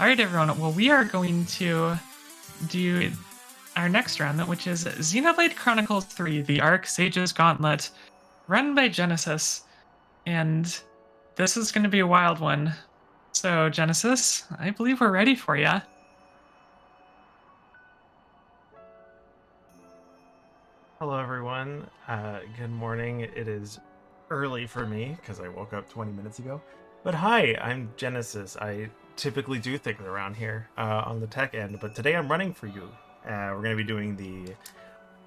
All right, everyone. Well, we are going to do our next round, which is Xenoblade Chronicles 3, the Archsage's Gauntlet, run by Genesis. And this is going to be a wild one. So, Genesis, I believe we're ready for you. Hello, everyone. Good morning. It is early for me because I woke up 20 minutes ago. But hi, I'm Genesis. I typically do things around here on the tech end, but today I'm running for you. We're going to be doing the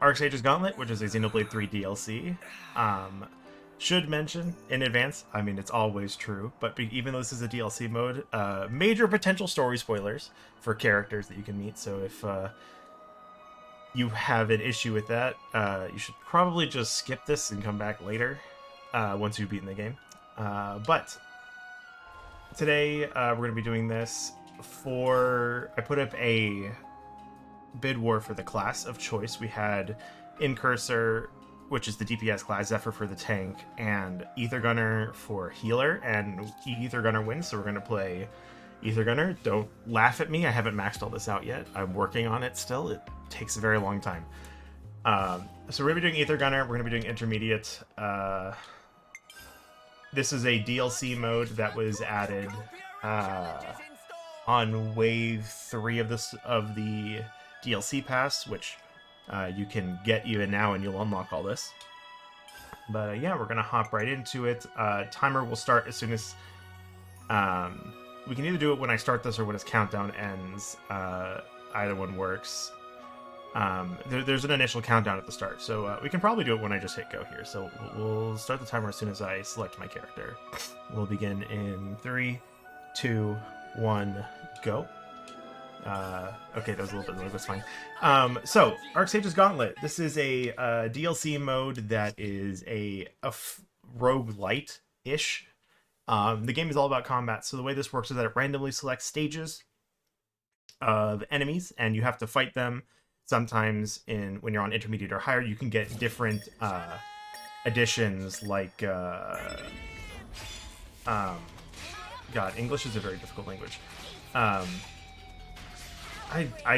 Archsage's Gauntlet, which is a Xenoblade 3 DLC. Should mention in advance, I mean, it's always true, but even though this is a DLC mode, major potential story spoilers for characters that you can meet. So if you have an issue with that, you should probably just skip this and come back later once you've beaten the game. But today we're going to be doing this for... I put up a bid war for the class of choice. We had Incursor, which is the DPS class, Zephyr for the tank, and Ether Gunner for healer, and Ether Gunner wins, so we're going to play Ether Gunner. Don't laugh at me, I haven't maxed all this out yet. I'm working on it still. It takes a very long time. So we're going to be doing Ether Gunner, we're going to be doing Intermediate. This is a DLC mode that was added on Wave 3 of the DLC pass, which you can get even now and you'll unlock all this. But yeah, we're going to hop right into it. Timer will start as soon as... we can either do it when I start this or when its countdown ends. Either one works. There's an initial countdown at the start, so we can probably do it when I just hit go here. So we'll start the timer as soon as I select my character. We'll begin in 3, 2, 1, go. Okay, that was a little bit low, that's fine. So, Archsage's Gauntlet. This is a DLC mode that is a roguelite-ish. The game is all about combat, so the way this works is that it randomly selects stages of enemies, and you have to fight them. Sometimes when you're on intermediate or higher, you can get different additions, like... God, English is a very difficult language. I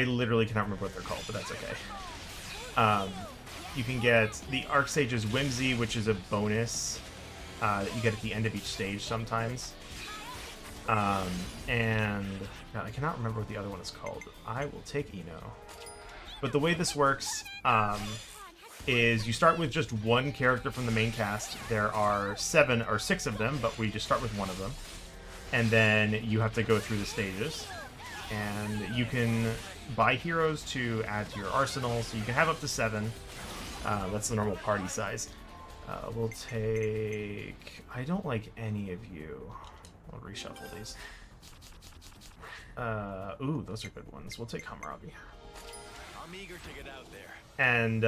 literally cannot remember what they're called, but that's okay. You can get the Archsage's Whimsy, which is a bonus that you get at the end of each stage sometimes. And God, I cannot remember what the other one is called. I will take Eno. But the way this works is you start with just one character from the main cast. There are 7 or 6 of them, but we just start with one of them. And then you have to go through the stages. And you can buy heroes to add to your arsenal, so you can have up to 7. That's the normal party size. We'll take... I don't like any of you. I'll reshuffle these. Ooh, those are good ones. We'll take Hammurabi. I'm eager to get out there. And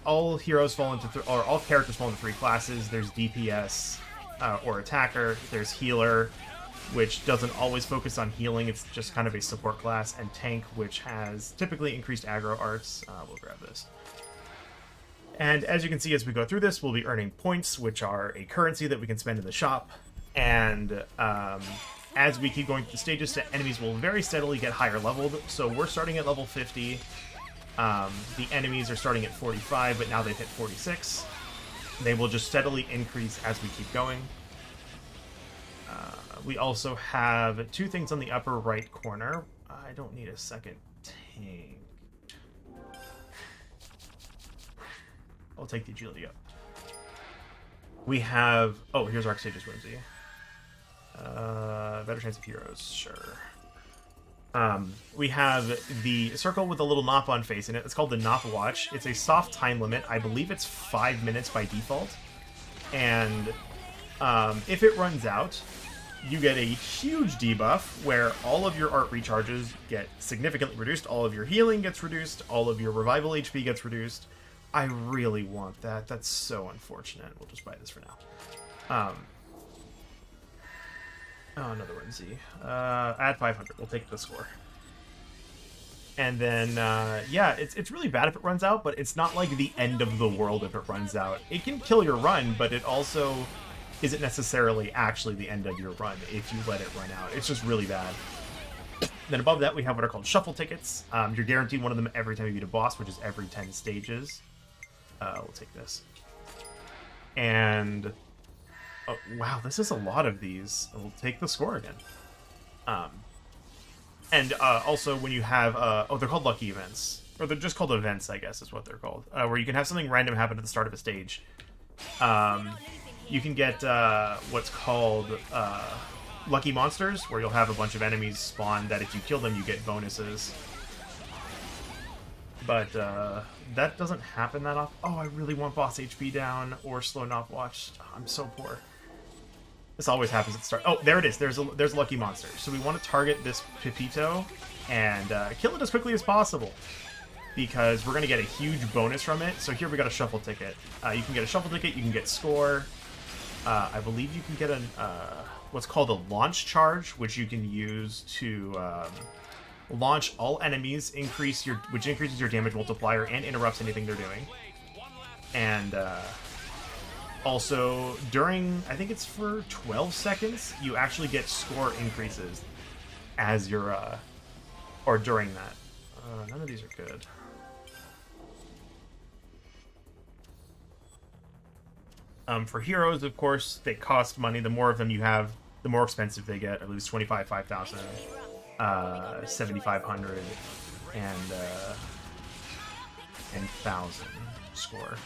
all heroes fall into or all characters fall into 3 classes. There's DPS or attacker. There's healer, which doesn't always focus on healing. It's just kind of a support class, and tank, which has typically increased aggro arts. We'll grab this. And as you can see, as we go through this, we'll be earning points, which are a currency that we can spend in the shop. And as we keep going through the stages, the enemies will very steadily get higher leveled. So we're starting at level 50. The enemies are starting at 45, but now they've hit 46. They will just steadily increase as we keep going. We also have 2 things on the upper right corner. I don't need a second tank. I'll take the agility up. We have... Oh, here's Archsage's Whimsy. Better chance of heroes, sure. We have the circle with a little Nop-on face in it. It's called the Nop Watch. It's a soft time limit. I believe it's 5 minutes by default. And if it runs out, you get a huge debuff where all of your art recharges get significantly reduced, all of your healing gets reduced, all of your revival HP gets reduced. I really want that. That's so unfortunate. We'll just buy this for now. Oh, another Whimsy. Add 500. We'll take the score. And then, yeah, it's really bad if it runs out, but it's not like the end of the world if it runs out. It can kill your run, but it also isn't necessarily actually the end of your run if you let it run out. It's just really bad. Then above that, we have what are called shuffle tickets. You're guaranteed one of them every time you beat a boss, which is every 10 stages. We'll take this. And... oh, wow, this is a lot of these. We'll take the score again. And also, when you have... oh, they're called lucky events. Or they're just called events, I guess, is what they're called. Where you can have something random happen at the start of a stage. You can get what's called lucky monsters, where you'll have a bunch of enemies spawn that if you kill them, you get bonuses. But that doesn't happen that often. Oh, I really want boss HP down or slow knob watch. Oh, I'm so poor. This always happens at the start. Oh, there it is. There's a lucky monster. So we want to target this Pepito and kill it as quickly as possible, because we're going to get a huge bonus from it. So here we got a shuffle ticket. You can get a shuffle ticket, you can get score. I believe you can get what's called a launch charge, which you can use to launch all enemies, which increases your damage multiplier and interrupts anything they're doing. And also, during, I think it's for 12 seconds, you actually get score increases as you're, or during that. None of these are good. For heroes, of course, they cost money. The more of them you have, the more expensive they get. I believe it's 25, 5,000, 7,500, and 1,000 score.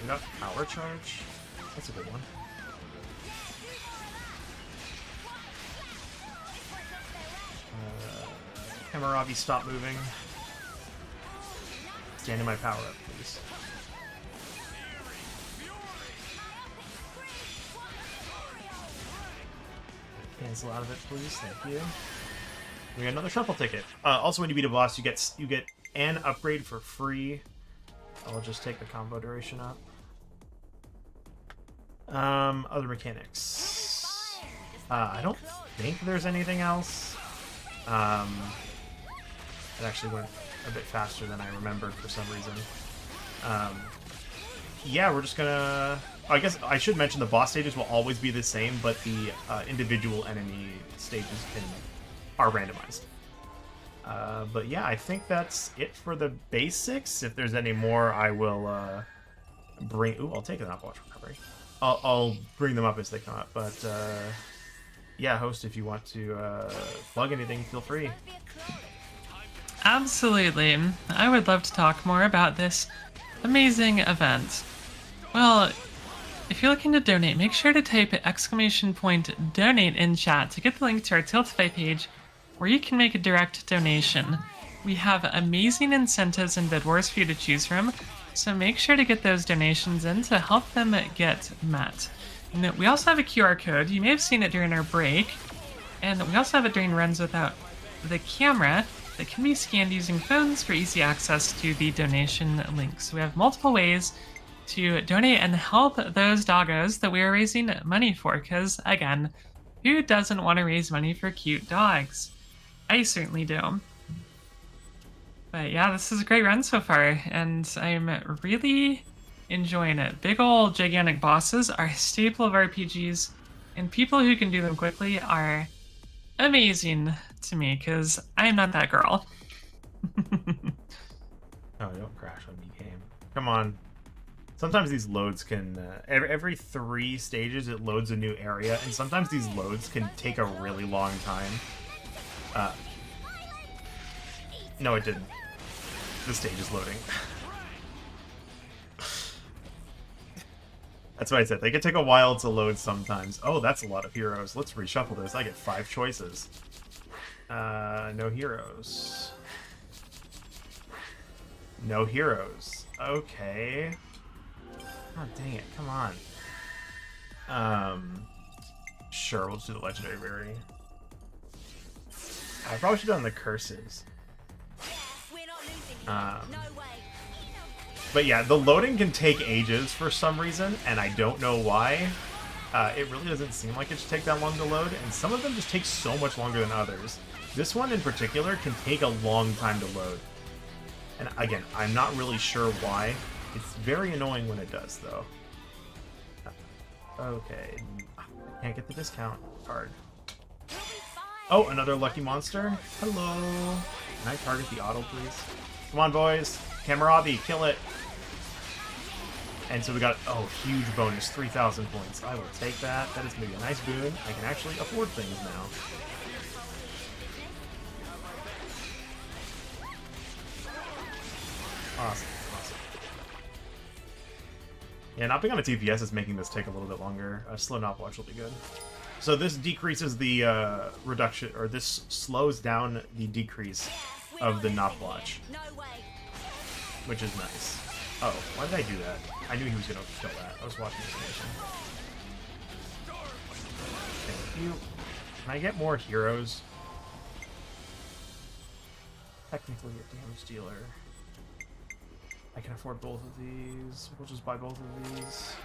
We got power charge. That's a good one. Hamaravi, stop moving. Stand in my power up, please. Cancel out of it, please. Thank you. We got another shuffle ticket. Also, when you beat a boss, you get an upgrade for free. I'll just take the combo duration up. Other mechanics. I don't think there's anything else. It actually went a bit faster than I remembered for some reason. Yeah, we're just gonna... I guess I should mention the boss stages will always be the same, but the individual enemy stages are randomized. But yeah, I think that's it for the basics. If there's any more, I will bring... Ooh, I'll take an watch recovery. I'll bring them up as they come up. But yeah, host, if you want to plug anything, feel free. Absolutely. I would love to talk more about this amazing event. Well, if you're looking to donate, make sure to type !donate in chat to get the link to our Tiltify page, where you can make a direct donation. We have amazing incentives and bid wars for you to choose from, so make sure to get those donations in to help them get met. And we also have a QR code. You may have seen it during our break, and we also have it during runs without the camera that can be scanned using phones for easy access to the donation links. So we have multiple ways to donate and help those doggos that we are raising money for, because again, who doesn't want to raise money for cute dogs? I certainly do. But yeah, this is a great run so far, and I'm really enjoying it. Big old gigantic bosses are a staple of RPGs, and people who can do them quickly are amazing to me, because I'm not that girl. Oh, don't crash on me, game. Come on. Sometimes these loads can... every 3 stages, it loads a new area, and sometimes these loads can take a really long time. No, it didn't. The stage is loading. That's what I said. They can take a while to load sometimes. Oh, that's a lot of heroes. Let's reshuffle this. I get 5 choices. No heroes. No heroes. Okay. Oh, dang it. Come on. Sure, we'll just do the legendary berry. I probably should have done the curses. But yeah, the loading can take ages for some reason, and I don't know why. It really doesn't seem like it should take that long to load, and some of them just take so much longer than others. This one in particular can take a long time to load. And again, I'm not really sure why. It's very annoying when it does, though. Okay. I can't get the discount card. Oh, another lucky monster. Hello. Can I target the auto, please? Come on, boys. Kamarabi, kill it. And so we got, oh, huge bonus, 3,000 points. I will take that. That is going to be a nice boon. I can actually afford things now. Awesome, awesome. Yeah, not being on a TPS is making this take a little bit longer. A slow Nopwatch will be good. So this decreases the reduction, or this slows down the decrease of the Nopwatch, which is nice. Oh, why did I do that? I knew he was going to kill that. I was watching this animation. Thank you. Can I get more heroes? Technically a damage dealer. I can afford both of these. We'll just buy both of these.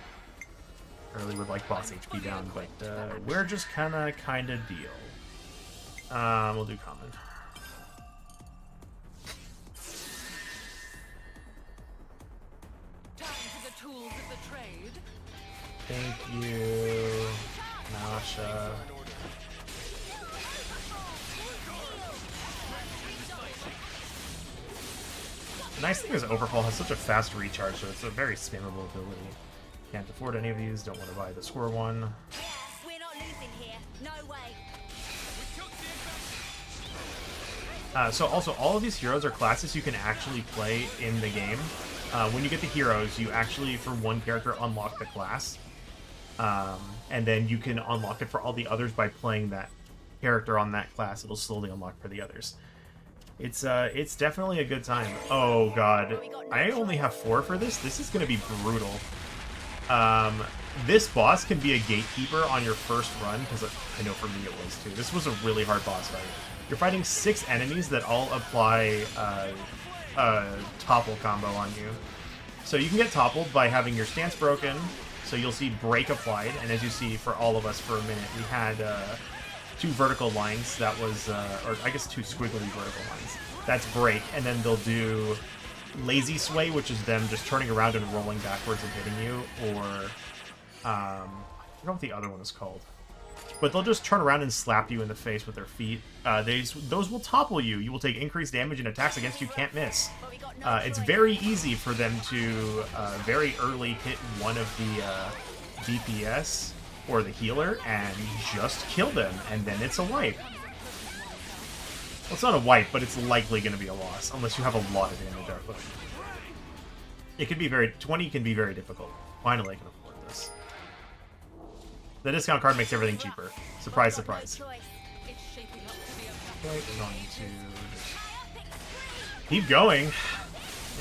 I really would like boss HP down, but we're just kinda deal. We'll do common. Thank you, Nasha. The nice thing is Overhaul has such a fast recharge, so it's a very spammable ability. Can't afford any of these, don't want to buy the score one. We're not losing here. No way. So also, all of these heroes are classes you can actually play in the game. When you get the heroes, you actually, for one character, unlock the class. And then you can unlock it for all the others by playing that character on that class. It'll slowly unlock for the others. It's definitely a good time. Oh god, I only have 4 for this. This is going to be brutal. This boss can be a gatekeeper on your first run, because I know for me it was too. This was a really hard boss fight. You're fighting 6 enemies that all apply a topple combo on you. So you can get toppled by having your stance broken. So you'll see break applied, and as you see for all of us for a minute, we had 2 vertical lines. That was, or I guess 2 squiggly vertical lines. That's break, and then they'll do lazy sway, which is them just turning around and rolling backwards and hitting you, or I forgot what the other one is called. But they'll just turn around and slap you in the face with their feet. Those will topple you. You will take increased damage, and attacks against you can't miss. It's very easy for them to very early hit one of the DPS or the healer and just kill them, and then it's a wipe. Well, it's not a wipe, but it's likely going to be a loss, unless you have a lot of damage output. It can be 20 can be very difficult. Finally, I can afford this. The discount card makes everything cheaper. Surprise, surprise. Okay, we're going to just keep going.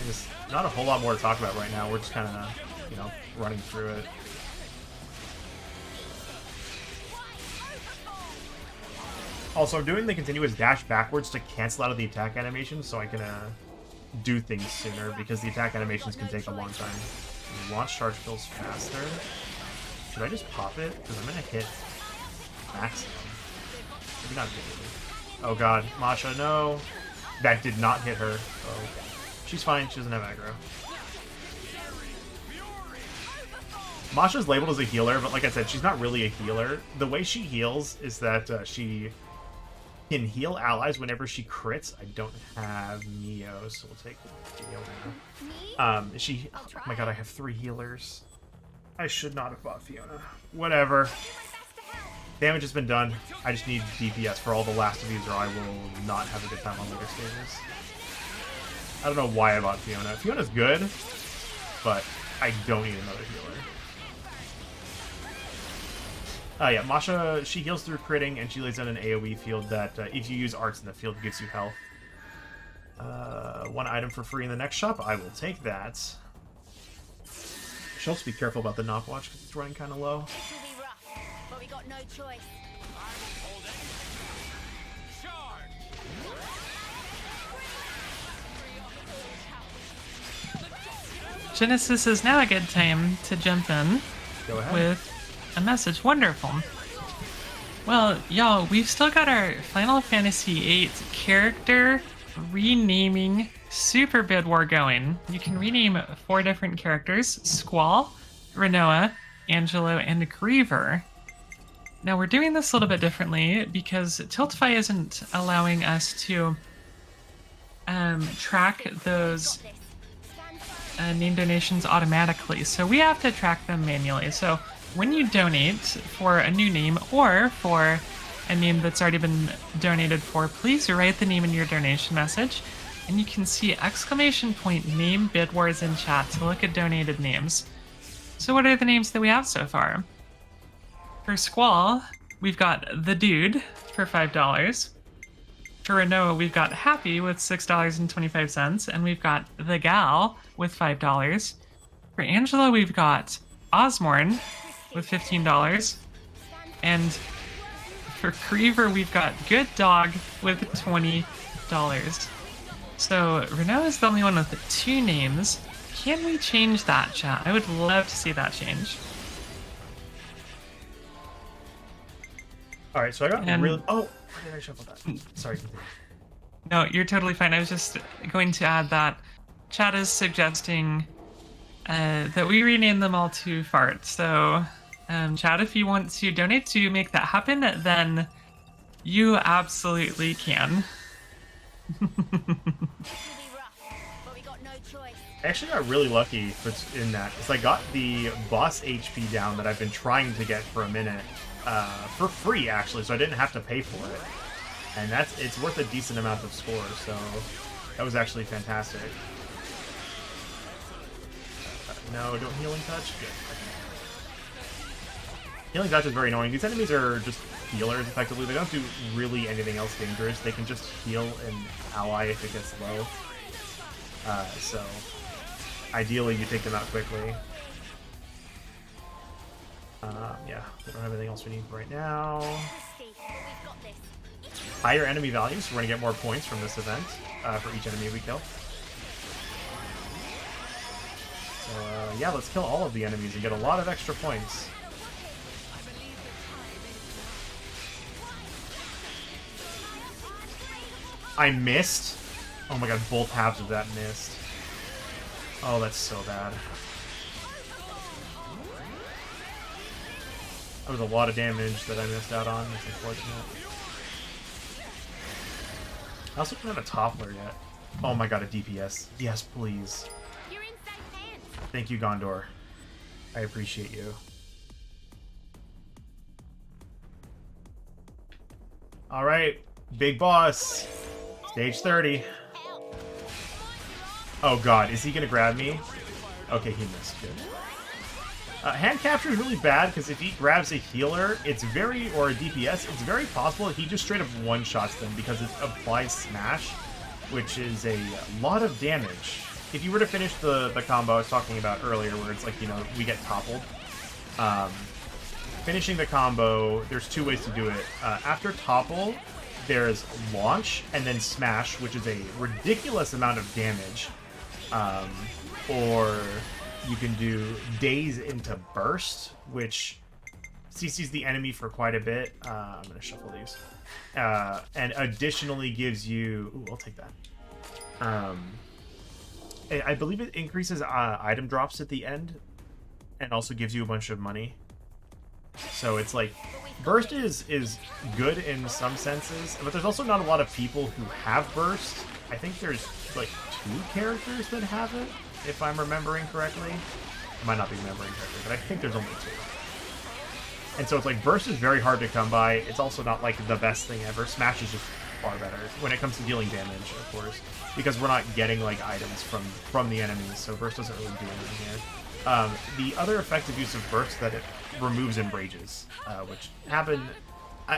There's not a whole lot more to talk about right now. We're just kind of, you know, running through it. Also, I'm doing the continuous dash backwards to cancel out of the attack animation so I can do things sooner, because the attack animations can take a long time. Launch charge feels faster. Should I just pop it? Because I'm going to hit maximum. Maybe not really. Oh god, Masha, no. That did not hit her. Oh, she's fine. She doesn't have aggro. Masha's labeled as a healer, but like I said, she's not really a healer. The way she heals is that she can heal allies whenever she crits. I don't have Neo, so we'll take Fiona. Oh my god, I have 3 healers. I should not have bought Fiona. Whatever. Damage has been done. I just need DPS for all the last of these, or I will not have a good time on later stages. I don't know why I bought Fiona. Fiona's good, but I don't need another healer. Yeah, Masha, she heals through critting, and she lays down an AoE field that, if you use arts in the field, gives you health. 1 item for free in the next shop. I will take that. Should also be careful about the Nopwatch, because it's running kind of low. This will be rough, but we got no choice. Genesis is now a good time to jump in. Go ahead. With a message. Wonderful. Well, y'all, we've still got our Final Fantasy VIII character renaming super bid war going. You can rename 4 different characters: Squall, Renoa, Angelo, and Griever. Now we're doing this a little bit differently because Tiltify isn't allowing us to track those name donations automatically, so we have to track them manually. So when you donate for a new name or for a name that's already been donated for, please write the name in your donation message, and you can see !name bid wars in chat to look at donated names. So what are the names that we have so far? For Squall, we've got The Dude for $5. For Renoa, we've got Happy with $6.25, and we've got The Gal with $5. For Angela, we've got Osmorn with $15. And for Griever, we've got Good Dog with $20. So Renoa is the only one with 2 names. Can we change that, chat? I would love to see that change. All right, so I got really. Oh, why did I shuffle that? Sorry. No, you're totally fine. I was just going to add that chat is suggesting that we rename them all to Fart. So, chat, if you want to donate to make that happen, then you absolutely can. It'll be rough, but we got no choice. I actually got really lucky in that, because I got the boss HP down that I've been trying to get for a minute, for free actually, so I didn't have to pay for it, and it's worth a decent amount of score. So that was actually fantastic. No, don't healing touch. Good. Healing touch is very annoying. These enemies are just healers effectively. They don't do really anything else dangerous. They can just heal an ally if it gets low. So ideally you take them out quickly. Yeah, we don't have anything else we need right now. Higher enemy values. We're going to get more points from this event for each enemy we kill. So yeah, let's kill all of the enemies and get a lot of extra points. I missed. Oh my god, both halves of that missed. Oh, that's so bad. That was a lot of damage that I missed out on. That's unfortunate. I also don't have a toppler yet. Oh my god, a DPS. Yes, please. You're in safe hands. Thank you, Gondor. I appreciate you. Alright, big boss. Stage 30. Help. Oh god, is he gonna grab me? Okay, he missed. Good. Hand capture is really bad because if he grabs a healer, or a DPS, it's very possible he just straight up one-shots them because it applies smash, which is a lot of damage. If you were to finish the combo I was talking about earlier, where it's like, you know, we get toppled, finishing the combo, there's 2 ways to do it. After topple, there's launch and then smash, which is a ridiculous amount of damage, or you can do daze into burst, which CCs the enemy for quite a bit. I'm going to shuffle these. And additionally gives you... Ooh, I'll take that. I believe it increases item drops at the end and also gives you a bunch of money. So it's like... Burst is good in some senses, but there's also not a lot of people who have burst. I think there's like 2 characters that have it, if I'm remembering correctly. I might not be remembering correctly, but I think there's only 2. And so it's like, burst is very hard to come by. It's also not like the best thing ever. Smash is just far better when it comes to dealing damage, of course, because we're not getting like items from the enemies, so burst doesn't really do anything here. The other effective use of burst that it removes enrages, which happen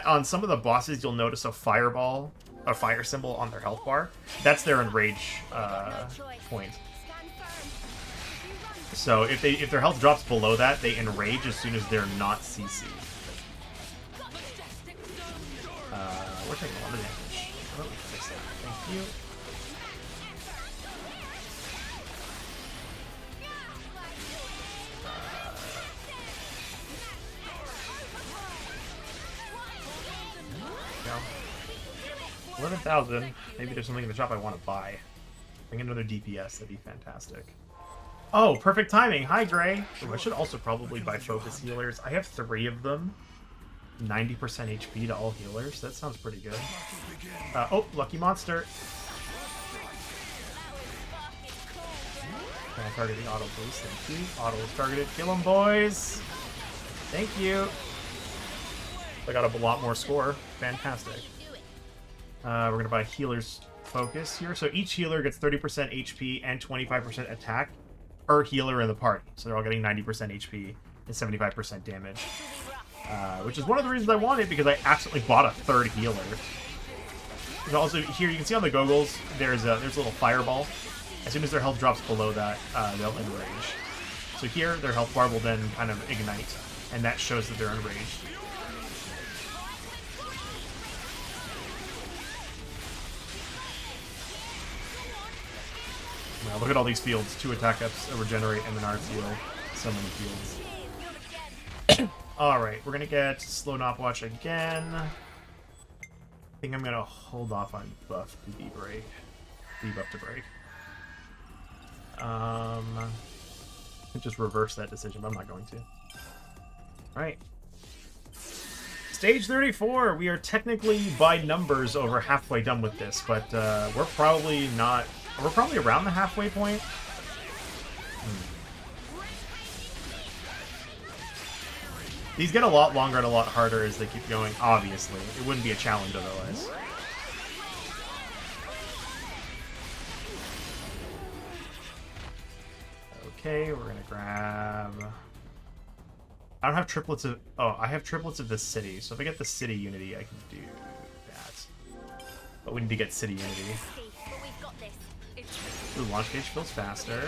on some of the bosses. You'll notice a fireball, a fire symbol on their health bar. That's their enrage point. So if their health drops below that, they enrage as soon as they're not CC. We're taking a lot of damage. Let me fix that. Thank you. No. 11,000. Maybe there's something in the shop I want to buy. Bring another DPS, that'd be fantastic. Oh, perfect timing. Hi, Gray. Ooh, I should also probably buy focus healers. I have 3 of them. 90% HP to all healers. That sounds pretty good. Oh, lucky monster. Can I target the auto, please? Thank you. Auto is targeted. Kill him, boys. Thank you. I got a lot more score. Fantastic. We're going to buy healer's focus here. So each healer gets 30% HP and 25% attack per healer in the party. So they're all getting 90% HP and 75% damage. Which is one of the reasons I want it, because I accidentally bought a 3rd healer. And also, here you can see on the goggles, there's a little fireball. As soon as their health drops below that, they'll enrage. So here, their health bar will then kind of ignite, and that shows that they're enraged. Now, look at all these fields. 2 attack ups, a regenerate, and an art seal. So many fields. Alright, we're gonna get slow Nopwatch again. I think I'm gonna hold off on buff to debuff to break. I could just reverse that decision, but I'm not going to. Alright. Stage 34! We are technically, by numbers, over halfway done with this, but we're probably not... We're probably around the halfway point. These get a lot longer and a lot harder as they keep going, obviously. It wouldn't be a challenge otherwise. Okay, we're gonna grab... I don't have triplets of... Oh, I have triplets of the city, so if I get the city unity, I can do that. But we need to get city unity. Ooh, launch gauge feels faster.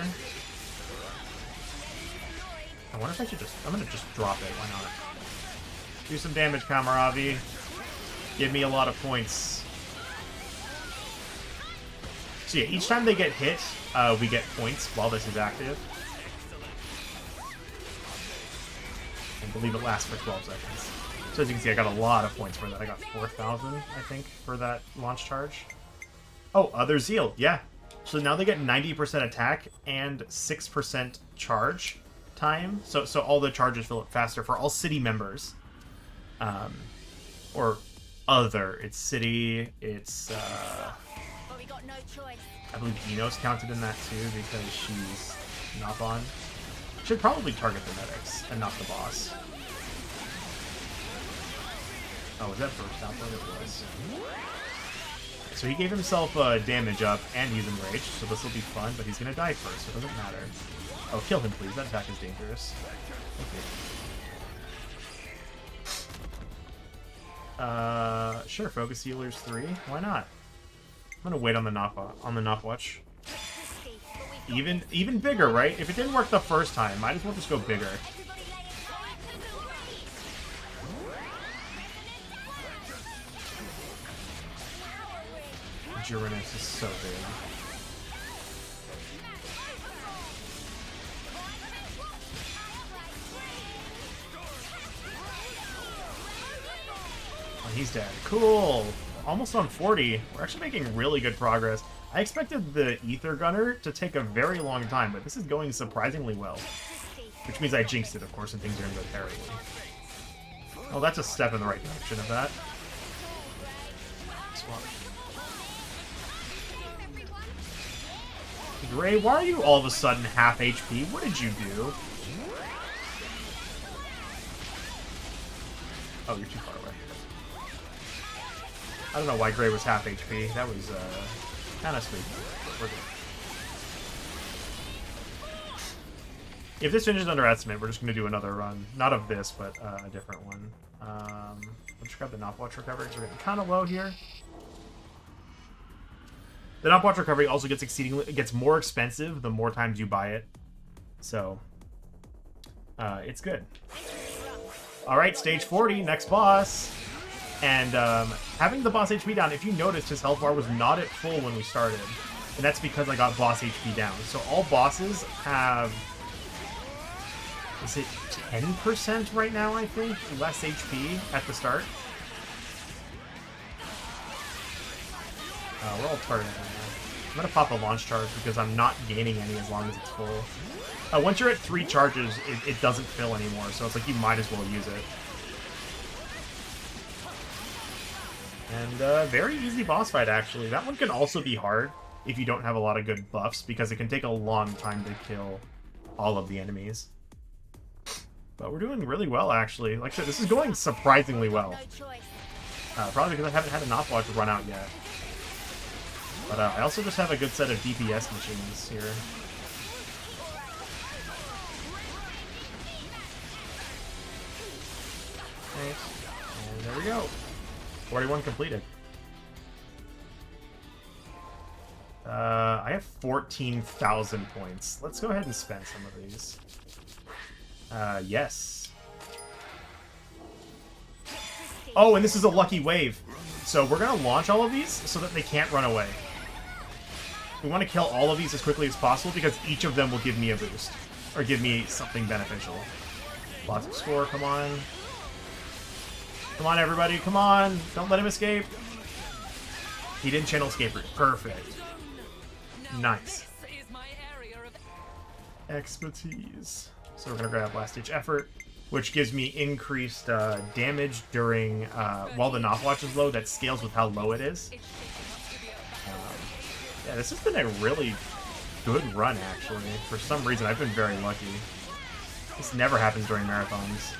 I wonder if I should just... I'm gonna just drop it, why not? Do some damage, Kamaravi. Give me a lot of points. So yeah, each time they get hit, we get points while this is active. I believe it lasts for 12 seconds. So as you can see, I got a lot of points for that. I got 4,000, I think, for that launch charge. Oh, other Zeal, yeah. So now they get 90% attack and 6% charge time. So all the charges fill up faster for all city members. Or other. It's city, it's... But we got no choice. I believe Eno's counted in that too, because she's not on. Should probably target the medics and not the boss. Oh, was that first output? It was. So he gave himself damage up, and he's enraged, so this will be fun, but he's gonna die first, so it doesn't matter. Oh, kill him, please. That attack is dangerous. Okay. Sure, focus healers 3. Why not? I'm gonna wait on the Nopwatch. Even bigger, right? If it didn't work the first time, might as well just go bigger. Uranus is so big. Oh, he's dead. Cool! Almost on 40. We're actually making really good progress. I expected the Ether Gunner to take a very long time, but this is going surprisingly well. Which means I jinxed it, of course, and things are going to go terribly. Oh, that's a step in the right direction of that. Swap. Gray, why are you all of a sudden half HP? What did you do? Oh, you're too far away. I don't know why Gray was half HP. That was, kind of sweet. We're good. If this finishes under estimate, we're just going to do another run. Not of this, but a different one. We'll just grab the Nopwatch recovery because we're getting kind of low here. The Nopwatch recovery also gets more expensive the more times you buy it. So, it's good. Alright, stage 40, next boss. And having the boss HP down, if you noticed, his health bar was not at full when we started. And that's because I got boss HP down. So all bosses have... Is it 10% right now, I think? Less HP at the start. We're all targeting right now. I'm gonna pop a launch charge because I'm not gaining any as long as it's full. Once you're at 3 charges, it doesn't fill anymore, so it's like you might as well use it. And very easy boss fight, actually. That one can also be hard if you don't have a lot of good buffs, because it can take a long time to kill all of the enemies. But we're doing really well, actually. Like I said, this is going surprisingly well. Probably because I haven't had a Nopwatch run out yet. But I also just have a good set of DPS machines here. Nice. And there we go. 41 completed. I have 14,000 points. Let's go ahead and spend some of these. Yes. Oh, and this is a lucky wave. So we're going to launch all of these so that they can't run away. We want to kill all of these as quickly as possible because each of them will give me a boost. Or give me something beneficial. Lots of score, come on. Come on, everybody, come on! Don't let him escape! He didn't channel escape route. Perfect. Nice. Expertise. So we're gonna grab Last Ditch Effort, which gives me increased damage during while the Nopwatch is low. That scales with how low it is. Yeah, this has been a really good run, actually. For some reason, I've been very lucky. This never happens during marathons.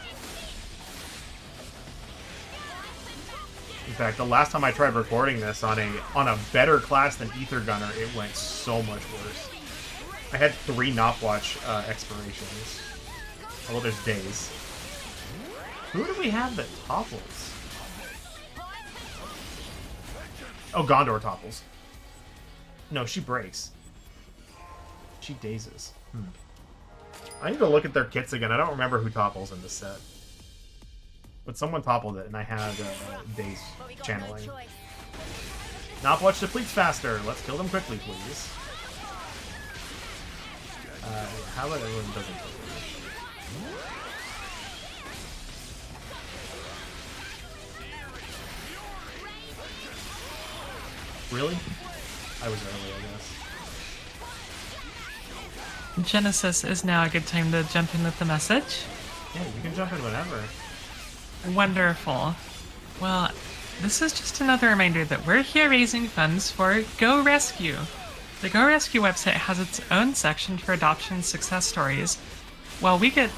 In fact, the last time I tried recording this on a better class than Ether Gunner, it went so much worse. I had 3 Nopwatch expirations. Oh, well, there's days. Who do we have that topples? Oh, Gondor topples. No, she breaks. She dazes. I need to look at their kits again. I don't remember who topples in this set. But someone toppled it, and I had daze channeling. Nopwatch depletes faster. Let's kill them quickly, please. How about everyone doesn't kill them? Really? I was early, I guess. Genesis is now a good time to jump in with the message. Yeah, you can jump in whenever. Wonderful. Well, this is just another reminder that we're here raising funds for Go Rescue. The Go Rescue website has its own section for adoption success stories. Well, please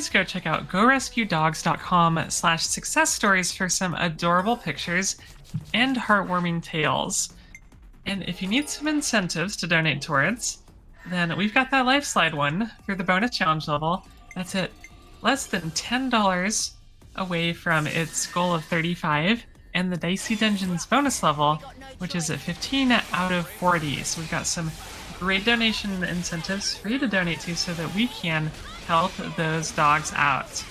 go check out gorescuedogs.com/success stories for some adorable pictures and heartwarming tales. And if you need some incentives to donate towards, then we've got that life slide one for the bonus challenge level. That's it. Less than $10 away from its goal of 35, and the Dicey Dungeons bonus level, which is at 15 out of 40. So we've got some great donation incentives for you to donate to so that we can help those dogs out.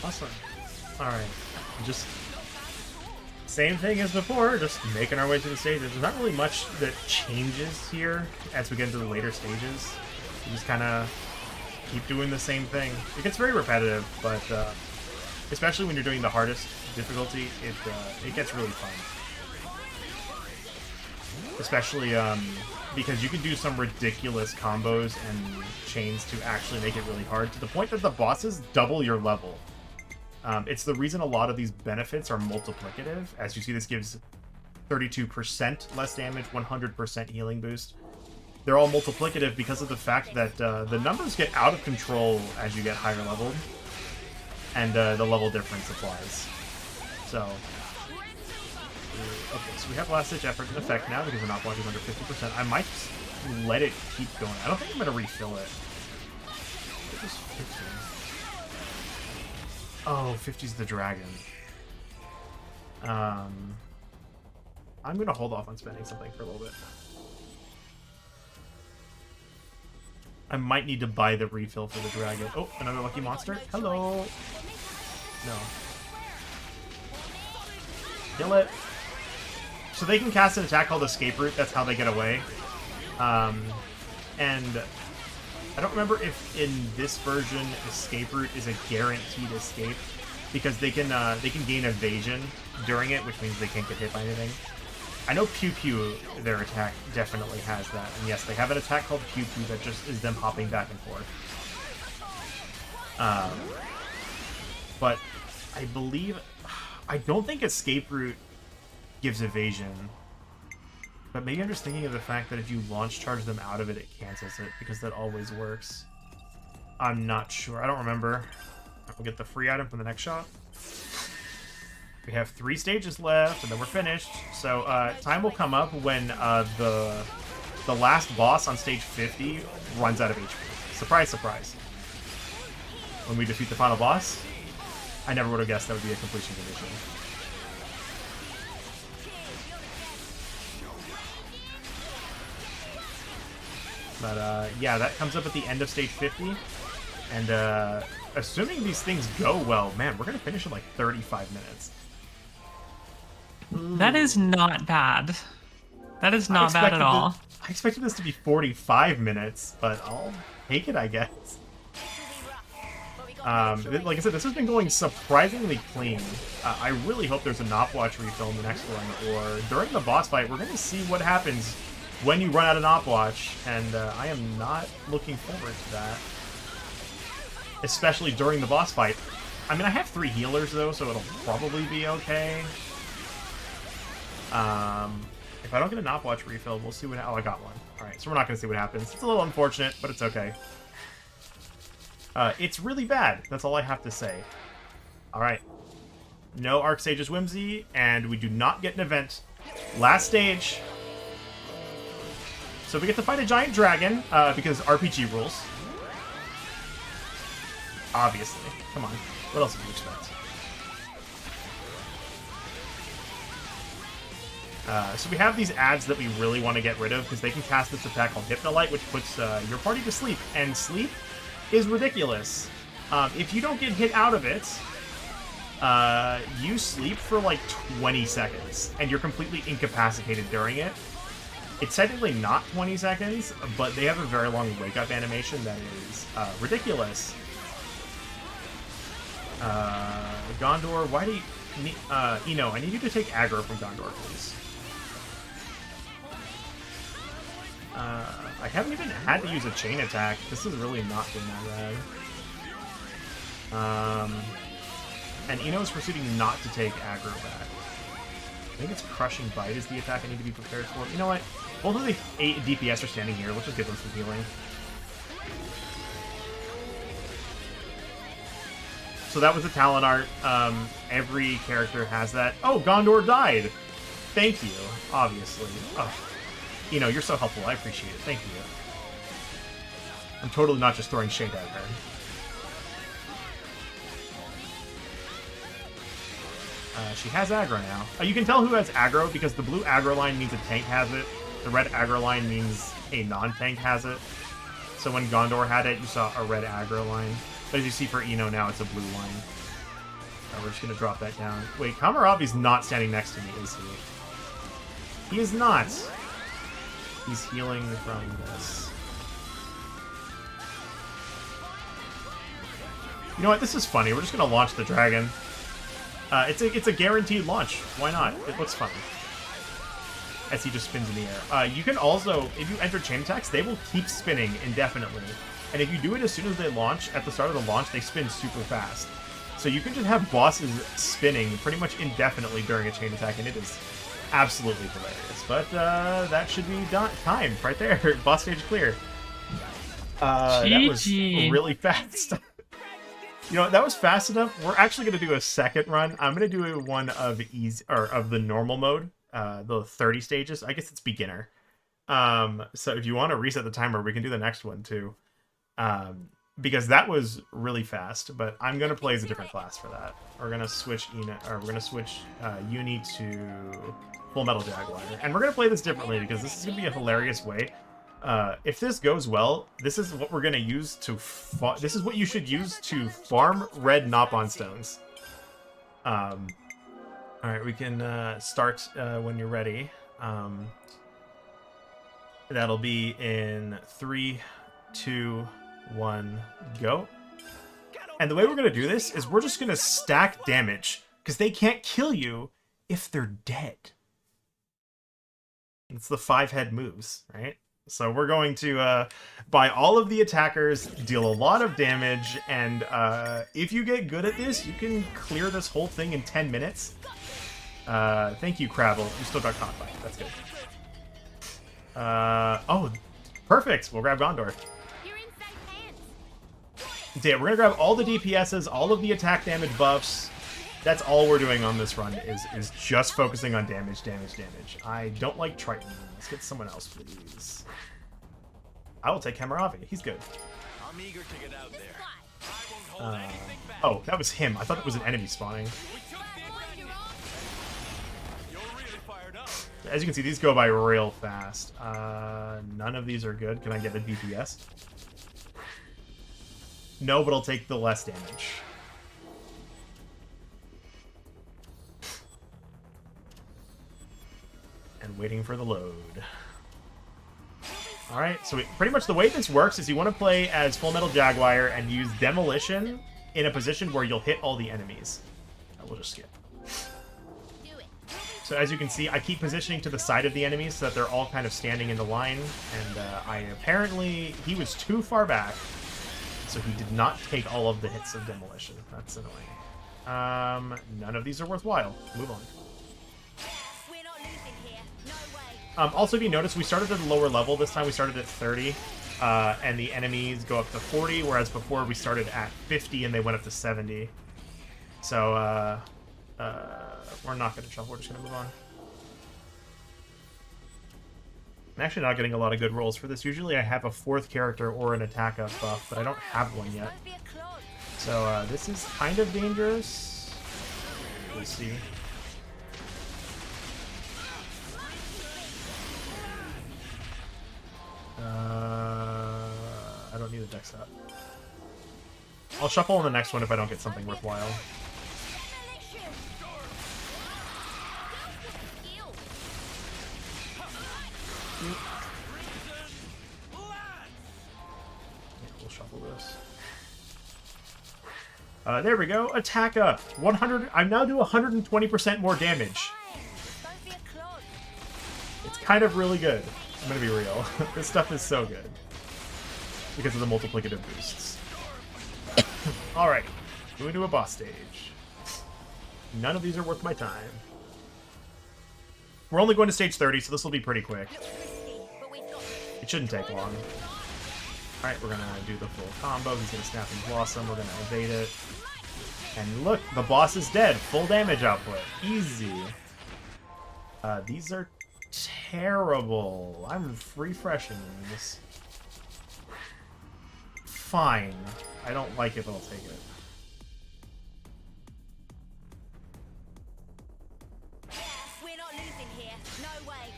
Awesome. Alright. Just same thing as before, just making our way through the stages. There's not really much that changes here as we get into the later stages. You just kind of keep doing the same thing. It gets very repetitive, but especially when you're doing the hardest difficulty, it gets really fun. Especially because you can do some ridiculous combos and chains to actually make it really hard, to the point that the bosses double your level. It's the reason a lot of these benefits are multiplicative. As you see, this gives 32% less damage, 100% healing boost. They're all multiplicative because of the fact that the numbers get out of control as you get higher leveled, and the level difference applies. So, okay, so we have Last Ditch Effort in effect now because we're not blocking under 50%. I might just let it keep going. I don't think I'm going to refill it. Just 50. Oh, 50's the dragon. I'm going to hold off on spending something for a little bit. I might need to buy the refill for the dragon. Oh, another lucky monster. Hello. No. Kill it. So they can cast an attack called Escape Route. That's how they get away. And I don't remember if in this version Escape Route is a guaranteed escape because they can gain evasion during it, which means they can't get hit by anything. I know Pew Pew, their attack definitely has that, and yes, they have an attack called Pew Pew that just is them hopping back and forth. But I believe, I don't think Escape Route gives evasion. But maybe I'm just thinking of the fact that if you launch charge them out of it, it cancels it, because that always works. I'm not sure. I don't remember. We'll get the free item from the next shot. We have 3 stages left, and then we're finished. So time will come up when the last boss on stage 50 runs out of HP. Surprise, surprise. When we defeat the final boss, I never would have guessed that would be a completion condition. But yeah, that comes up at the end of stage 50. And assuming these things go well, man, we're going to finish in like 35 minutes. That is not bad. That is not bad at all. I expected this to be 45 minutes, but I'll take it, I guess. Like I said, this has been going surprisingly clean. I really hope there's a Nopwatch refill in the next one, or during the boss fight, we're going to see what happens when you run out of Nopwatch, and I am not looking forward to that. Especially during the boss fight. I mean, I have 3 healers, though, so it'll probably be okay. If I don't get a Nopwatch refill, we'll see what... Oh, I got one. Alright, so we're not going to see what happens. It's a little unfortunate, but it's okay. It's really bad. That's all I have to say. Alright. No Archsage's Whimsy, and we do not get an event. Last stage. So we get to fight a giant dragon, because RPG rules. Obviously. Come on. What else would you expect? So we have these ads that we really want to get rid of because they can cast this attack called Hypnolite, which puts your party to sleep. And sleep is ridiculous. If you don't get hit out of it, you sleep for like 20 seconds, and you're completely incapacitated during it. It's technically not 20 seconds, but they have a very long wake-up animation that is ridiculous. Gondor, why do you... Eno, I need you to take aggro from Gondor, please. I haven't even had to use a chain attack. This is really not been that bad. And Eno is proceeding not to take aggro back. I think it's Crushing Bite is the attack I need to be prepared for. You know what? Both of the 8 DPS are standing here. Let's just give them some healing. So that was the talent art. Every character has that. Oh, Gondor died! Thank you, obviously. Oh. You know, you're so helpful. I appreciate it. Thank you. I'm totally not just throwing shade at her. She has aggro now. You can tell who has aggro because the blue aggro line means a tank has it. The red aggro line means a non-tank has it. So when Gondor had it, you saw a red aggro line. But as you see for Eno now, it's a blue line. We're just going to drop that down. Wait, Kamarabi's not standing next to me, is he? He is not. He's healing from this. You know what? This is funny. We're just going to launch the dragon. It's a guaranteed launch. Why not? It looks fun. As he just spins in the air. You can also, if you enter chain attacks, they will keep spinning indefinitely. And if you do it as soon as they launch, at the start of the launch, they spin super fast. So you can just have bosses spinning pretty much indefinitely during a chain attack, and it is absolutely hilarious. But that should be timed right there. Boss stage clear. That was really fast. You know, that was fast enough. We're actually going to do a second run. I'm going to do one of the normal mode, the 30 stages. I guess it's beginner. So if you want to reset the timer, we can do the next one too. Because that was really fast, but I'm going to play as a different class for that. We're going to switch Uni to Full Metal Jaguar. And we're going to play this differently because this is going to be a hilarious way. If this goes well, this is what we're going to use to... this is what you should use to farm red Nopon stones. Alright, we can start when you're ready. That'll be in 3, 2, 1, go. And the way we're going to do this is we're just going to stack damage, because they can't kill you if they're dead. It's the 5-head moves, right? So we're going to buy all of the attackers, deal a lot of damage, and if you get good at this, you can clear this whole thing in 10 minutes. Thank you, Crabble. You still got caught by it. That's good. Oh, perfect. We'll grab Gondor. You're in safe hands. Yeah, we're gonna grab all the DPSs, all of the attack damage buffs. That's all we're doing on this run is just focusing on damage. I don't like Triton. Let's get someone else, please. I will take Hammurabi. He's good. I'm eager to get out there. Fight. I won't hold anything back. Oh, that was him. I thought it was an enemy spawning. We took the advantage. You're really fired up. As you can see, these go by real fast. None of these are good. Can I get a DPS? No, but I'll take the less damage. And waiting for the load. Alright, so pretty much the way this works is you want to play as Full Metal Jaguar and use Demolition in a position where you'll hit all the enemies. We'll just skip. Do it. So as you can see, I keep positioning to the side of the enemies so that they're all kind of standing in the line. And he was too far back, so he did not take all of the hits of Demolition. That's annoying. None of these are worthwhile. Move on. We're not losing here. No way. Also, if you notice, we started at a lower level. This time we started at 30, and the enemies go up to 40, whereas before we started at 50 and they went up to 70. So, we're not going to shuffle. We're just going to move on. I'm actually not getting a lot of good rolls for this. Usually I have a 4th character or an attack up buff, but I don't have one yet. Don't be a clod. So, this is kind of dangerous. We'll see. I don't need a deck set. I'll shuffle on the next one if I don't get something worthwhile. Demolition. Skill. Yeah, we'll shuffle this. There we go. Attack up. 100. I'm now doing 120% more damage. Don't be a clod. It's kind of really good. I'm gonna be real. This stuff is so good because of the multiplicative boosts. Alright, moving to a boss stage. None of these are worth my time. We're only going to stage 30, so this will be pretty quick. Looks risky, but we've got It shouldn't take long. Alright, we're gonna do the full combo. He's gonna Snapping Blossom. We're gonna evade it. And look, the boss is dead. Full damage output. Easy. These are terrible. I'm refreshing these. Fine. I don't like it, but I'll take it. We're not losing here. No way.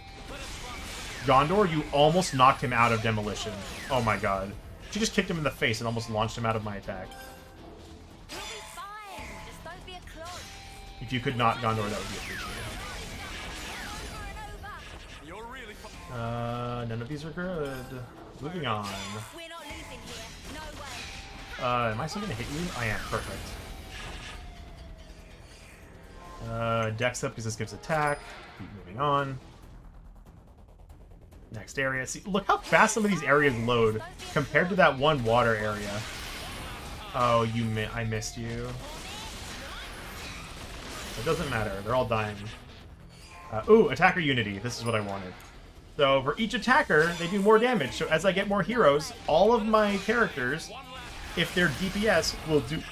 Gondor, you almost knocked him out of Demolition. Oh my god. She just kicked him in the face and almost launched him out of my attack. We'll be fine. Just don't be a clod. If you could not Gondor, that would be appreciated. Over and over. You're really None of these are good. Moving on. We're not losing here. No way. Am I still gonna hit you? I am. Perfect. Dex up because this gives attack. Keep moving on. Next area. See, look how fast some of these areas load compared to that one water area. Oh, I missed you. It doesn't matter. They're all dying. Ooh, attacker unity. This is what I wanted. So for each attacker, they do more damage. So as I get more heroes, all of my characters, if they're DPS, will do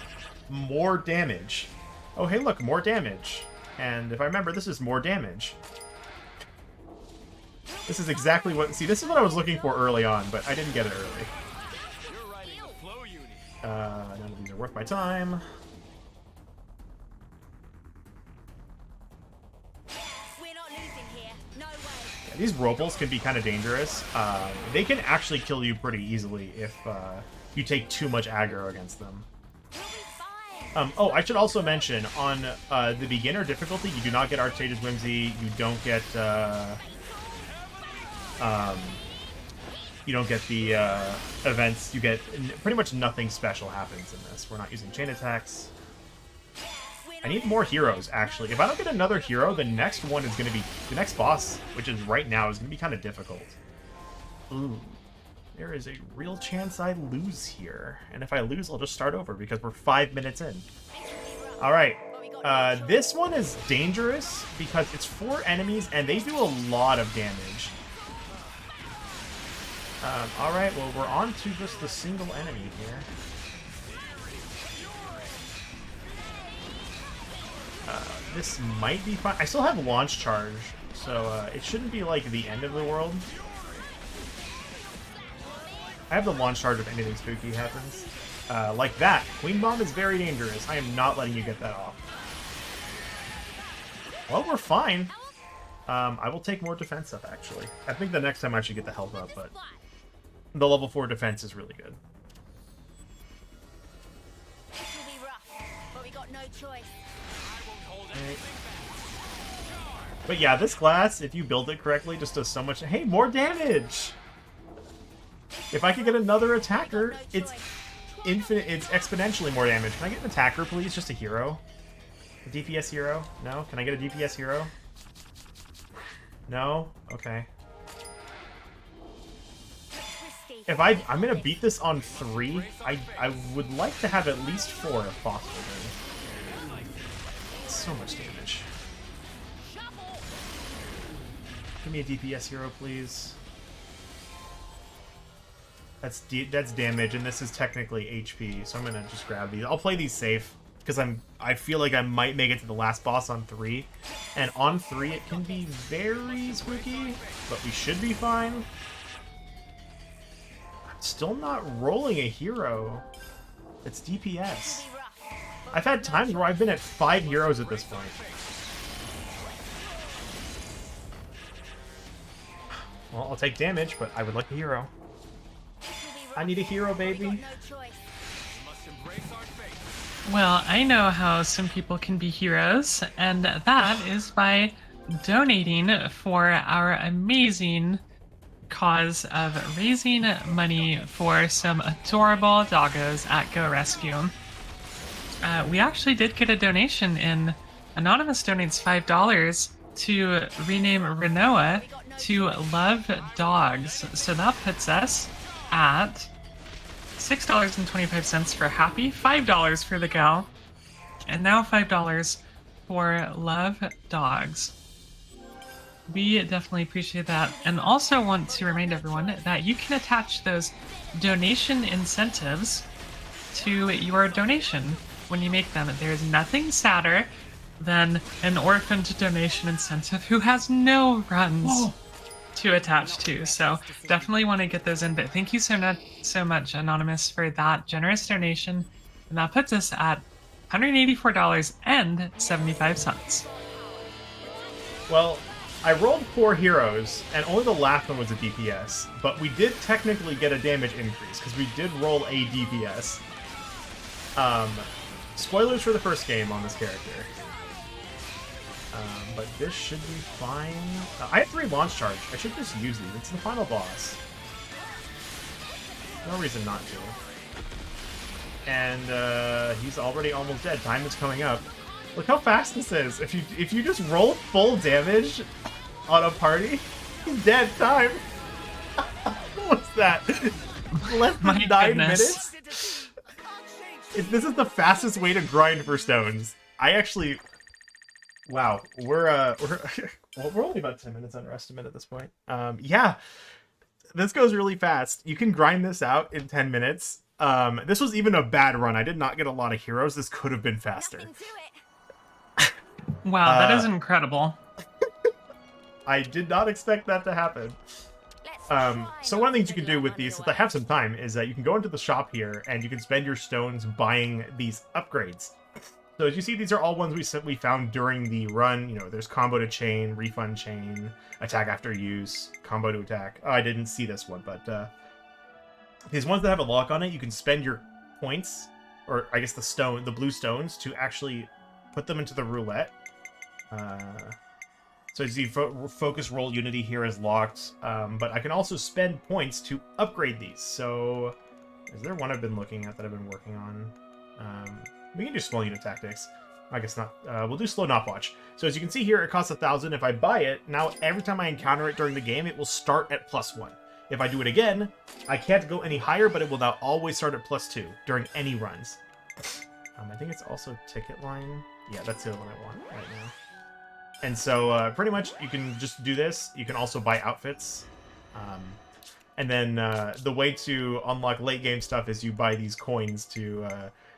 more damage. Oh, hey, look, more damage. And if I remember, this is more damage. This is exactly what... See, this is what I was looking for early on, but I didn't get it early. You're riding the flow unit. None of these are worth my time. We're not losing here. No way. Yeah, these Ropals can be kind of dangerous. They can actually kill you pretty easily if you take too much aggro against them. We'll be fine. Oh, I should also mention, on the beginner difficulty, you do not get Archsage's Whimsy, you don't get... You don't get the events. You get pretty much nothing special happens in this. We're not using chain attacks. I need more heroes, actually. If I don't get another hero, the next one is going to be... The next boss, which is right now, is going to be kind of difficult. Ooh. There is a real chance I lose here. And if I lose, I'll just start over because we're 5 minutes in. Alright. This one is dangerous because it's 4 enemies and they do a lot of damage. Alright, well, we're on to just the single enemy here. This might be fine. I still have launch charge, so it shouldn't be like the end of the world. I have the launch charge if anything spooky happens. Like that. Queen Bomb is very dangerous. I am not letting you get that off. Well, we're fine. I will take more defense up, actually. I think the next time I should get the health up, but the level 4 defense is really good. This will be rough, but we got no choice. Right. But yeah, this class, if you build it correctly, just does so much... Hey, more damage! If I could get another attacker, it's infinite. It's exponentially more damage. Can I get an attacker, please? Just a hero? A DPS hero? No? Can I get a DPS hero? No? Okay. If I'm gonna beat this on 3, I would like to have at least 4 if possible. So much damage. Give me a DPS hero, please. That's damage, and this is technically HP, so I'm gonna just grab these. I'll play these safe because I feel like I might make it to the last boss on 3, and on 3 it can be very spooky, but we should be fine. I'm still not rolling a hero. It's DPS. I've had times where I've been at 5 heroes at this point. Well, I'll take damage, but I would like a hero. I need a hero, baby. Well, I know how some people can be heroes, and that is by donating for our amazing cause of raising money for some adorable doggos at Go Rescue. We actually did get a donation in. Anonymous donates $5 to rename Renoa to Love Dogs. So that puts us at $6.25 for Happy, $5 for the gal, and now $5 for Love Dogs. We definitely appreciate that, and also want to remind everyone that you can attach those donation incentives to your donation when you make them. There's nothing sadder than an orphaned donation incentive who has no runs to attach to. So definitely want to get those in. But thank you so much, Anonymous, for that generous donation. And that puts us at $184.75. Well, I rolled 4 heroes, and only the last one was a DPS. But we did technically get a damage increase, because we did roll a DPS. Spoilers for the first game on this character. But this should be fine. I have 3 launch charge. I should just use these. It's the final boss. No reason not to. And he's already almost dead. Time is coming up. Look how fast this is. If you just roll full damage on a party, he's dead. Time. What was that? Less than 9 minutes? This is the fastest way to grind for stones. I actually... Wow, we're only about 10 minutes under estimate at this point. Yeah, this goes really fast. You can grind this out in 10 minutes. This was even a bad run. I did not get a lot of heroes. This could have been faster. Wow, that is incredible. I did not expect that to happen. So one of the things you can do with these, since I have some time, is that you can go into the shop here and you can spend your stones buying these upgrades. So as you see, these are all ones we found during the run. You know, there's combo to chain, refund chain, attack after use, combo to attack. Oh, I didn't see this one, but these ones that have a lock on it, you can spend your points, or I guess the blue stones, to actually put them into the roulette. So as you see, focus roll unity here is locked, but I can also spend points to upgrade these. So is there one I've been looking at that I've been working on? We can do small unit tactics. I guess not. We'll do slow knopwatch. So as you can see here, it costs 1,000. If I buy it, now every time I encounter it during the game, it will start at +1. If I do it again, I can't go any higher, but it will now always start at +2 during any runs. I think it's also ticket line. Yeah, that's the other one I want right now. And so pretty much you can just do this. You can also buy outfits. And then the way to unlock late game stuff is you buy these coins to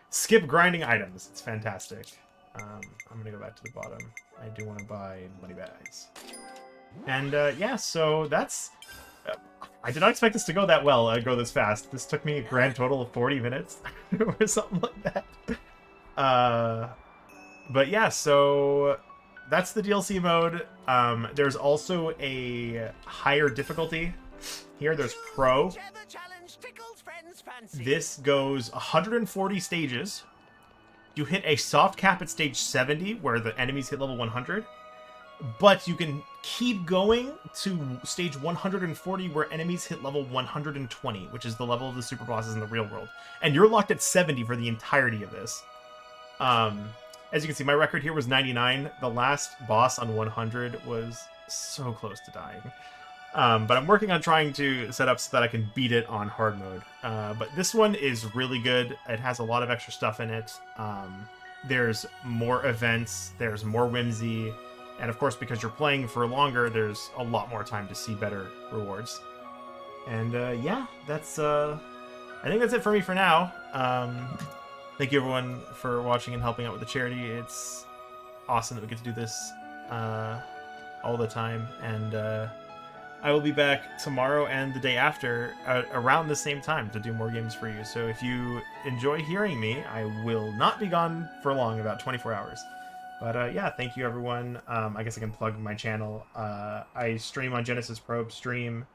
skip grinding items. It's fantastic. I'm going to go back to the bottom. I do want to buy money bags. And yeah, so that's... I did not expect this to go that well, go this fast. This took me a grand total of 40 minutes or something like that. But yeah, so that's the DLC mode. There's also a higher difficulty. Here, there's Pro. This goes 140 stages. You hit a soft cap at stage 70, where the enemies hit level 100. But you can keep going to stage 140, where enemies hit level 120, which is the level of the super bosses in the real world. And you're locked at 70 for the entirety of this. As you can see, my record here was 99. The last boss on 100 was so close to dying. But I'm working on trying to set up so that I can beat it on hard mode. But this one is really good. It has a lot of extra stuff in it. There's more events. There's more whimsy. And of course, because you're playing for longer, there's a lot more time to see better rewards. And yeah, that's... I think that's it for me for now. Thank you everyone for watching and helping out with the charity. It's awesome that we get to do this all the time. And I will be back tomorrow and the day after around the same time to do more games for you. So if you enjoy hearing me, I will not be gone for long, about 24 hours. But yeah, thank you everyone. I guess I can plug my channel. I stream on Genesis Probe Stream.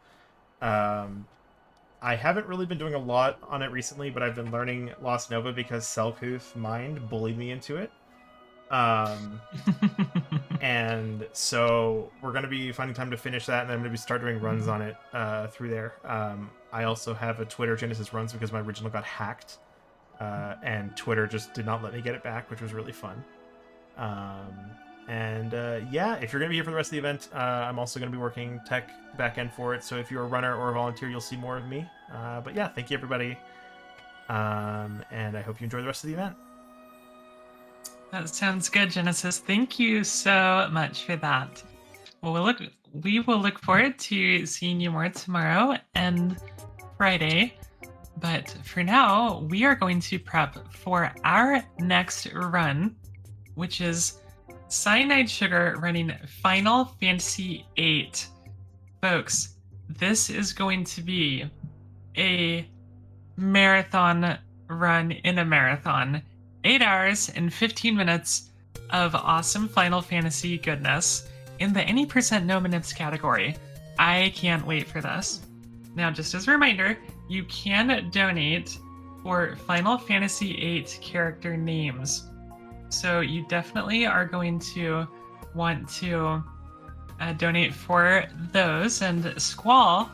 I haven't really been doing a lot on it recently, but I've been learning Lost Nova because Selkooth Mind bullied me into it. And so we're going to be finding time to finish that, and then I'm going to start doing runs on it through there. I also have a Twitter, Genesis Runs, because my original got hacked. And Twitter just did not let me get it back, which was really fun. Yeah, if you're going to be here for the rest of the event, I'm also going to be working tech backend for it, so if you're a runner or a volunteer, you'll see more of me. But yeah, thank you everybody, and I hope you enjoy the rest of the event. That sounds good, Genesis. Thank you so much for that. Well, we will look forward to seeing you more tomorrow and Friday. But for now, we are going to prep for our next run, which is Cyanide Sugar running Final Fantasy VIII. Folks, this is going to be a marathon run in a marathon. 8 hours and 15 minutes of awesome Final Fantasy goodness in the any % no minutes category. I can't wait for this. Now, just as a reminder, you can donate for Final Fantasy VIII character names. So you definitely are going to want to donate for those. And Squall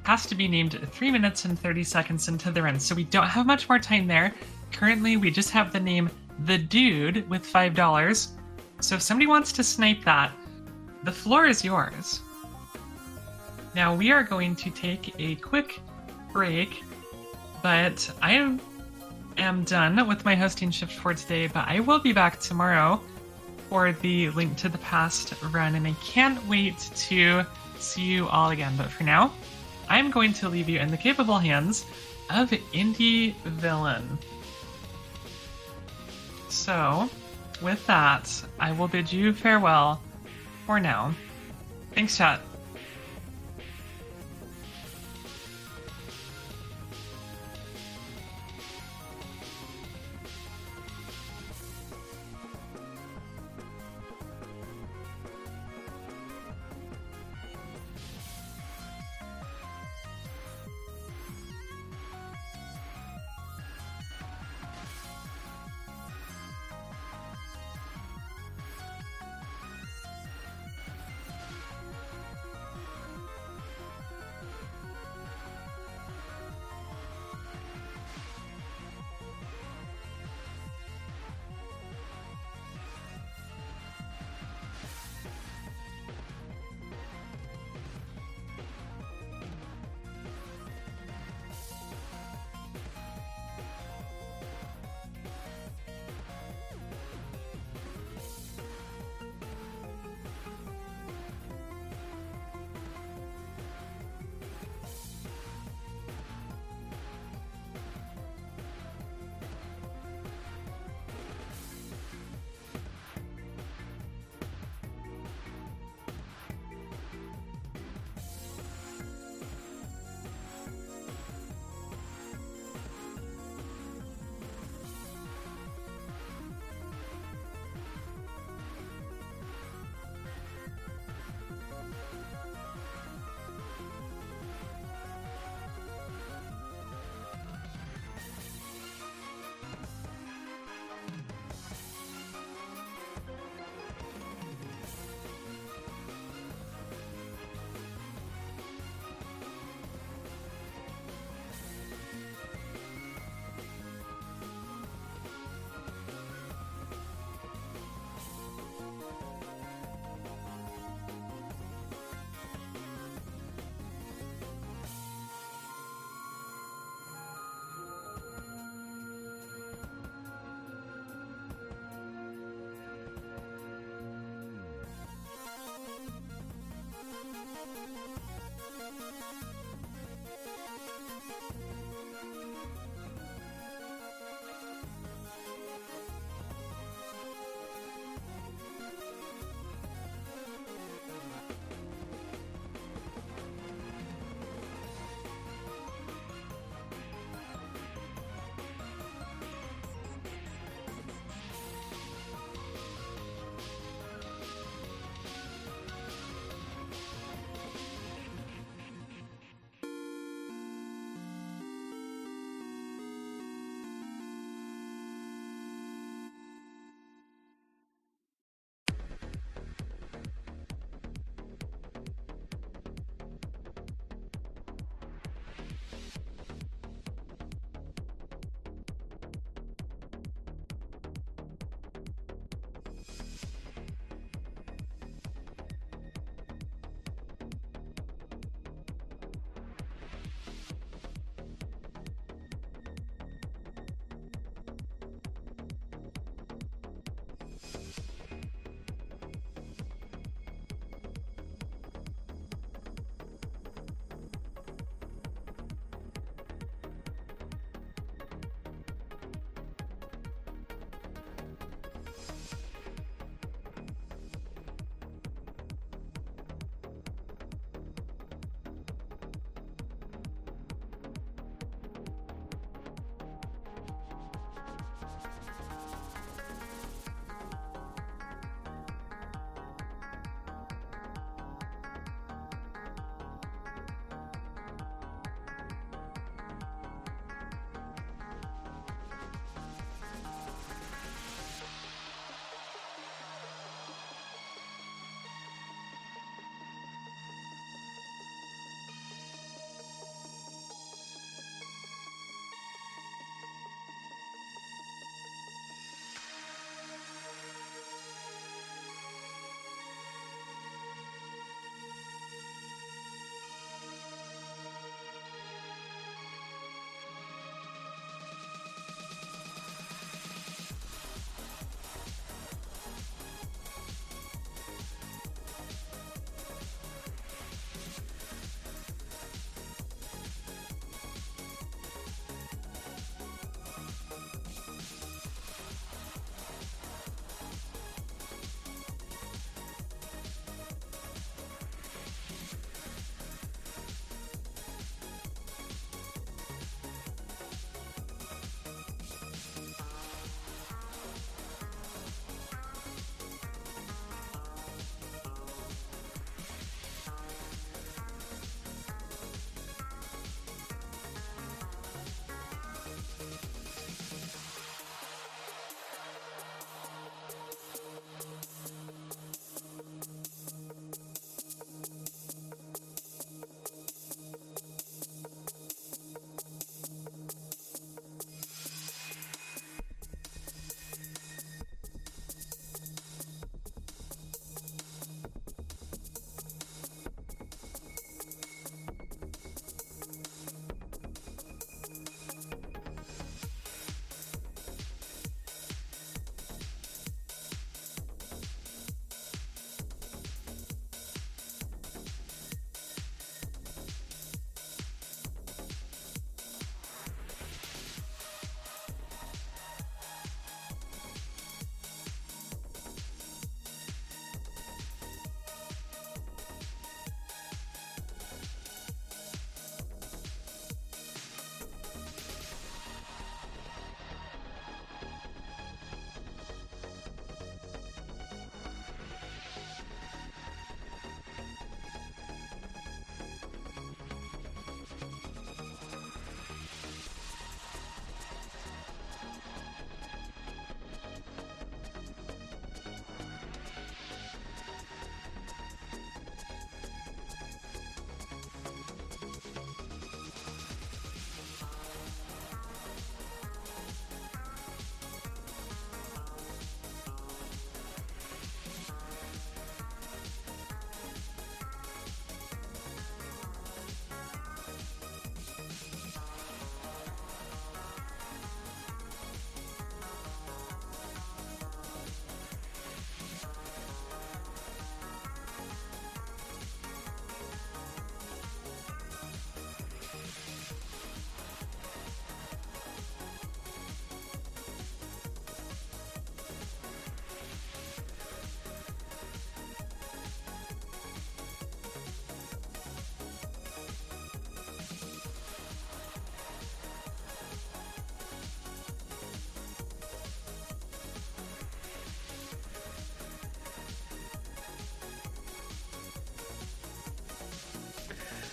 has to be named 3 minutes and 30 seconds into the run. So we don't have much more time there. Currently, we just have the name The Dude with $5. So if somebody wants to snipe that, the floor is yours. Now we are going to take a quick break, but I am done with my hosting shift for today, but I will be back tomorrow for the Link to the Past run, and I can't wait to see you all again. But for now, I'm going to leave you in the capable hands of Indie Villain. So, with that, I will bid you farewell for now. Thanks, chat.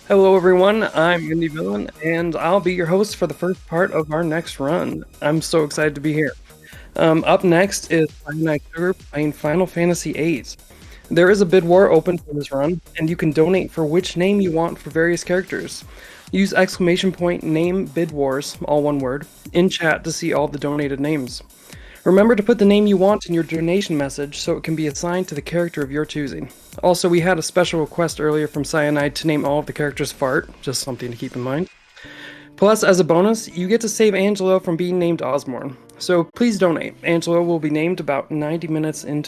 Hello, everyone. I'm Indy Villain, and I'll be your host for the first part of our next run. I'm so excited to be here. Up next is Cyanide Sugar playing Final Fantasy VIII. There is a bid war open for this run, and you can donate for which name you want for various characters. Use !name bid wars, all one word, in chat to see all the donated names. Remember to put the name you want in your donation message so it can be assigned to the character of your choosing. Also, we had a special request earlier from Cyanide to name all of the characters Fart, just something to keep in mind. Plus, as a bonus, you get to save Angelo from being named Osborne. So please donate. Angelo will be named about 90 minutes into